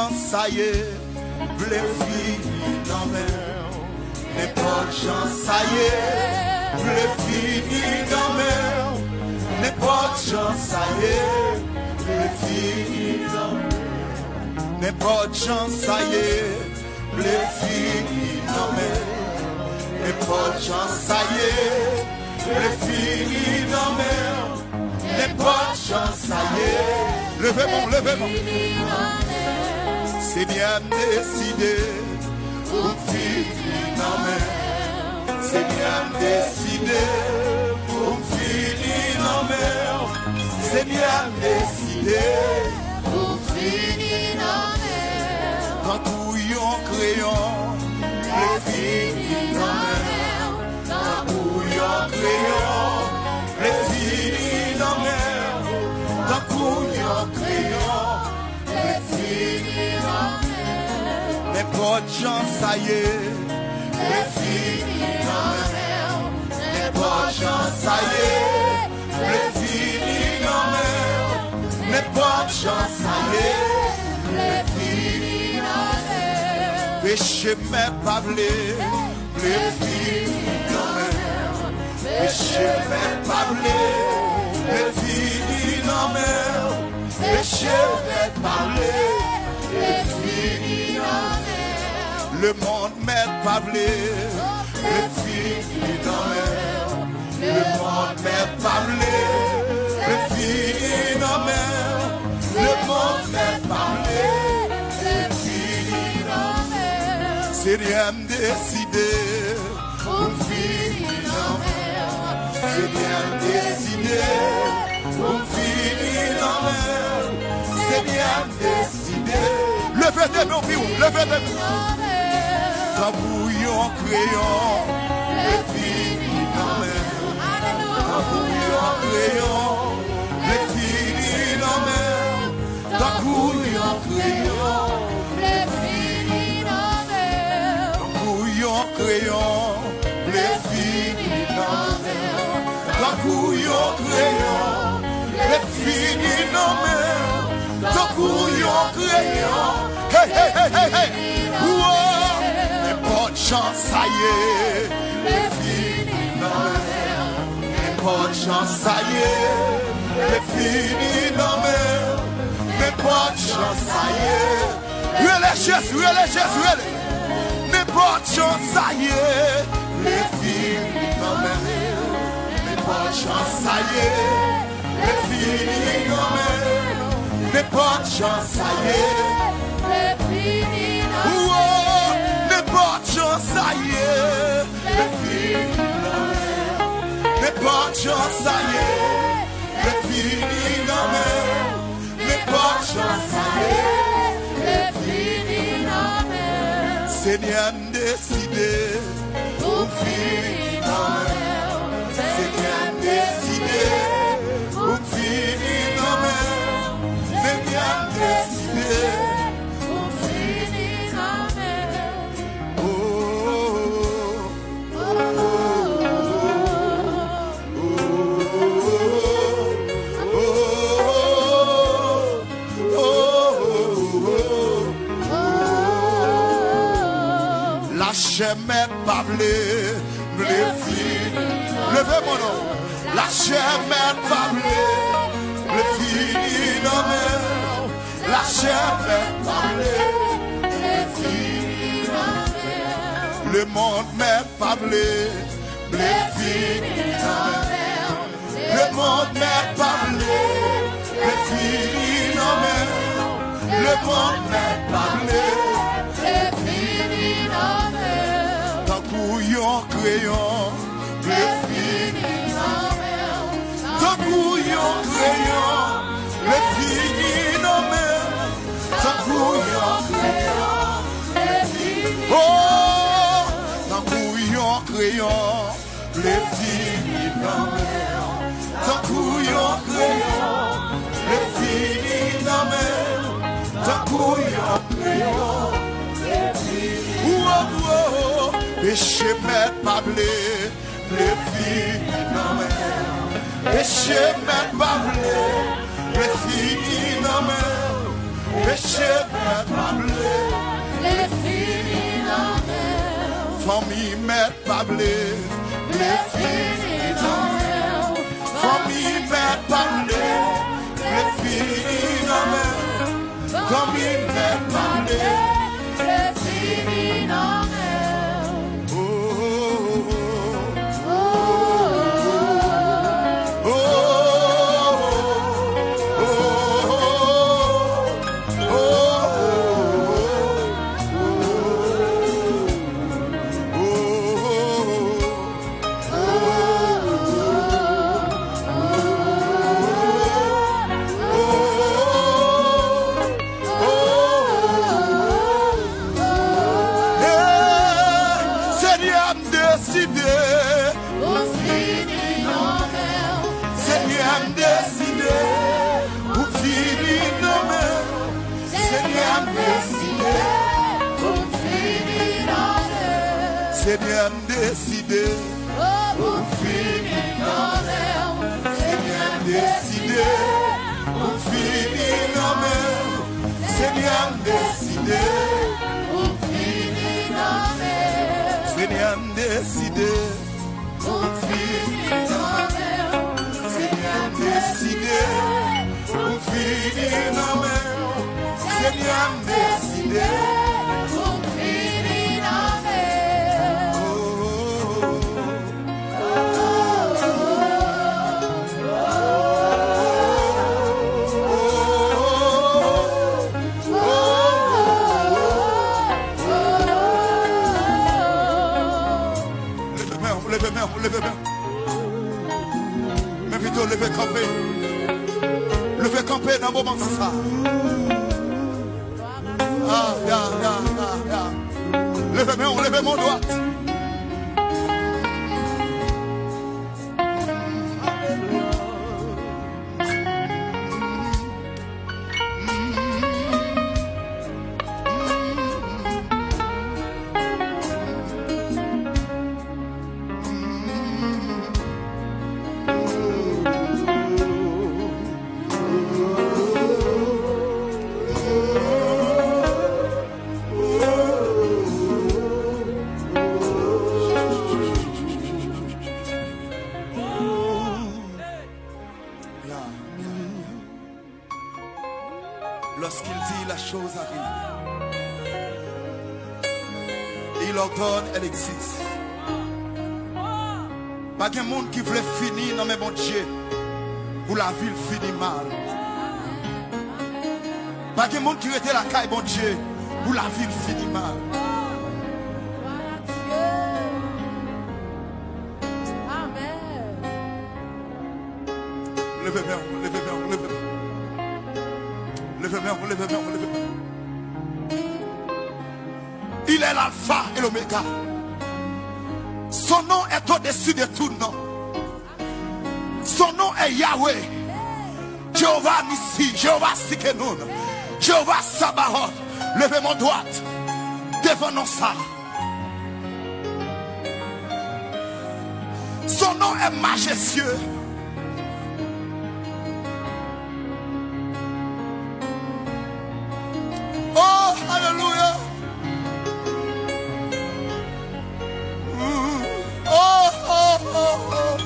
chance ça y est, blé fini dans mer. N'importe chance ça y est, blé fini dans mer. N'importe chance ça y est, blé fini dans mer. N'importe chance ça y est, blé fini dans mer. N'importe chance ça y est, blé fini dans mer. N'importe chance ça y est. Levez-moi, levez-moi. C'est bien décidé pour finir dans mer. C'est bien décidé pour finir dans mer. C'est bien décidé pour finir dans mer. Quand couillon crayon, le finir dans mer. Quand couillon crayon, le finir dans mer. Quand couillon crayon, le finir dans mer. N'importe chance ça y est, le finir dans mer. N'importe chance ça y est, le finir dans mer. N'importe chance ça y est, le finir dans mer. Péché mais pas blé, le finir dans mer. Péché mais pas blé, le finir dans mer. Péché mais pas blé, le finir dans mer. Le monde met pas blé, le finir dans mer. Le monde met pas blé, le finir dans mer. Le monde met pas blé, le finir dans mer. C'est rien décidé pour finir dans mer. C'est bien décidé pour finir dans mer. C'est bien décidé. Levez des mains, levez des mains. Quand bouillon crayon, le finir dans mer. Quand bouillon crayon, le finir dans mer. Quand bouillon crayon, le finir dans mer. Quand bouillon crayon, le finir dans mer. Quand bouillon crayon, le finir dans mer. Quand bouillon crayon, hey hey hey hey hey. N'importe chance ça y est, le finir dans mer. N'importe chance ça y est, le finir dans mer. N'importe chance ça y est. N'importe chance ça y est, le finir dans mer. N'importe chance ça y est, le finir dans mer. N'importe chance ça y est, le finir dans mer. N'importe chance ça y est, le finir dans mer. N'importe chance ça y est, le finir dans mer. N'importe chance ça y est, le finir dans mer. C'est bien décidé pour finir dans mer. C'est bien décidé pour finir dans mer. C'est bien décidé pour finir dans mer. Lâchez-moi pas blé, blé fini. Levez mon nom. Lâchez-moi pas blé, blé fini dans mer. Lâchez-moi pas blé, blé fini dans mer. Le monde m'est pas blé, blé fini dans mer. Le monde m'est pas blé, blé fini dans mer. Le monde m'est pas blé, blé fini dans mer. Tant couillon crayon, blé fini dans mer. Tant couillon crayon, blé fini dans mer. Tant couillon crayon, blé fini. Oh, tant couillon crayon, blé fini dans mer. Tant couillon crayon, blé fini dans mer. Tant couillon crayon, blé fini. Péché met pas blé, blé fini dans mer. Péché met pas blé, blé fini dans mer. Péché met pas blé. Les fini dans mer. Famille met pas blé. Les fini dans mer. Famille met pas blé. Les fini dans mer. Famille met pas blé. Les fini dans mer. Oh, oh, Oh, Seigneur décidé, oh, fini dans mer. Seigneur décidé, ou fini dans mer. Seigneur décidé, Oh, fini dans mer. Seigneur décidé, Oh, fini dans mer. Seigneur décidé, ou fini dans mer. Seigneur décidé, Oh, fini dans mer. Seigneur décidé, Oh, fini dans mer. Seigneur décidé, ou fini dans mer. Seigneur décidé. Oh, fini dans mer. Levez main. Mais plutôt levez camper. Levez camper dans le moment ça. Levez main, levez mon doigt. Lorsqu'il dit la chose arrive, il ordonne, elle existe. Pas de monde qui voulait finir dans mes bon Dieu pour la ville finit mal. Pas de monde qui était la caille bon Dieu pour la ville finit mal. Levez bien, levez bien, levez bien. Levez bien, levez bien, levez bien. Il est l'alpha et l'oméga. Son nom est au-dessus de tout nom. Son nom est Yahweh. Jéhovah Nissi, Jéhovah Sikenoun, Jéhovah Sabaoth. Levez mon doigt devant nos ça. Son nom est majestueux. Oh, alléluia. Oh, oh, oh, oh, oh.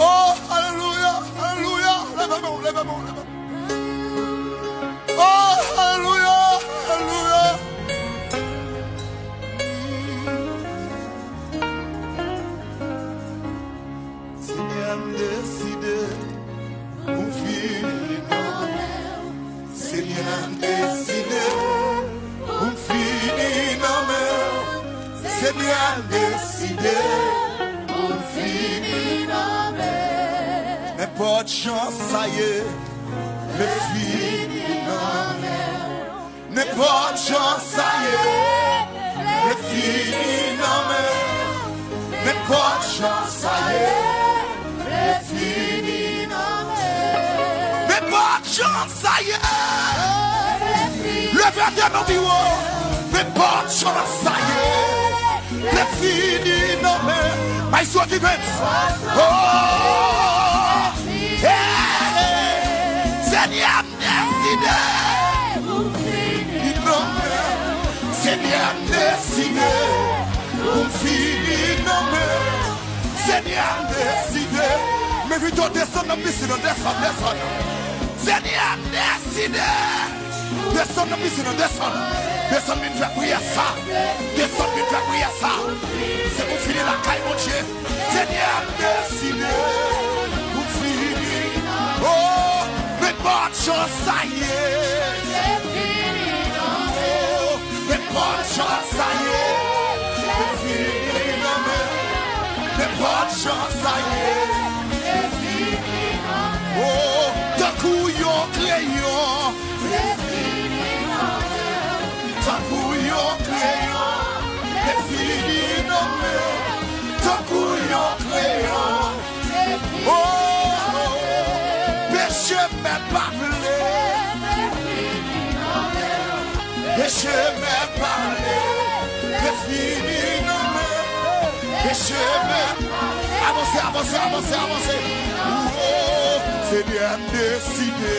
Oh, alléluia, alléluia. Lève-moi, lève-moi, lève-moi. Oh, alléluia, alléluia. Seigneur décidé, mon fils, Seigneur décidé, mon fils, Seigneur décidé, Oh, fini dans mer. n'importe chance, ça y est, le fils, n'importe chance, ça y est, le fils, n'importe chance, ça y est, Le fini dans mer. n'importe chance, ça y est. Le fini Le verre de nos mais pas de chance, ça y est. Le fini, non mais, my sweat events. Oh, Seigneur décidé. Seigneur décidé. Pour finir nommé. Seigneur décidé. Mais vite descend dans piscine, descend. Seigneur décidé. Descend dans piscine, descend. Descend vite faire prier ça. Descend vite faire prier ça. C'est pour finir la caille, mon Dieu. Seigneur décidé. Pour finir. Oh, mais bonne chance, ça y est. Oh, mais bonne chance, ça y est. Pour finir nommé. Mais bonne chance, ça y est. Oh, d'un coup, yon crayon. D'un coup, yon crayon. Les filles nommées. D'un coup, yon crayon. Oh, péché m'est parlé. Péché m'est parlé. Les filles nommées. Péché m'est avancez. Oh, Seigneur décidé.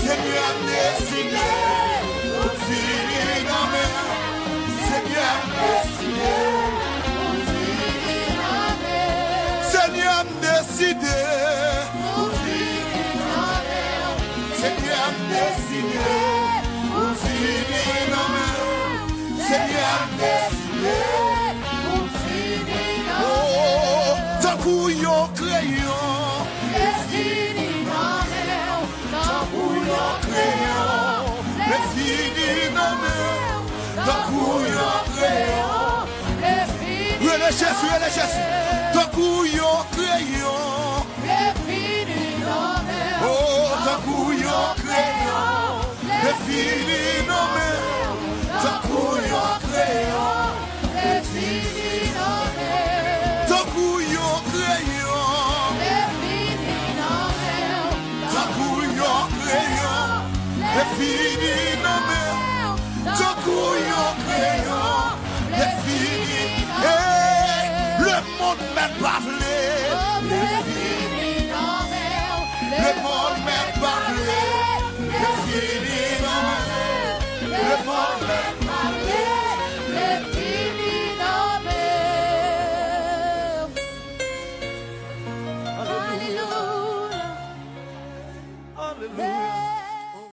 Seigneur décidé. Pour finir nommé. Seigneur décidé. Seigneur décidé. Seigneur décidé. Pour finir nommé. Seigneur décidé. Tant coup yon crayon. Les filles nommées. Tant coup yon crayon. Relais Jésus. Tant coup yon crayon. Oh, tant coup yon crayon. Les filles nommées. Tant coup yon crayon. Les filles nommées. Tant coup yon crayon. Tant coup yon crayon. Les filles nommées. Tant coup yon crayon. Les filles. Le monde m'a parlé.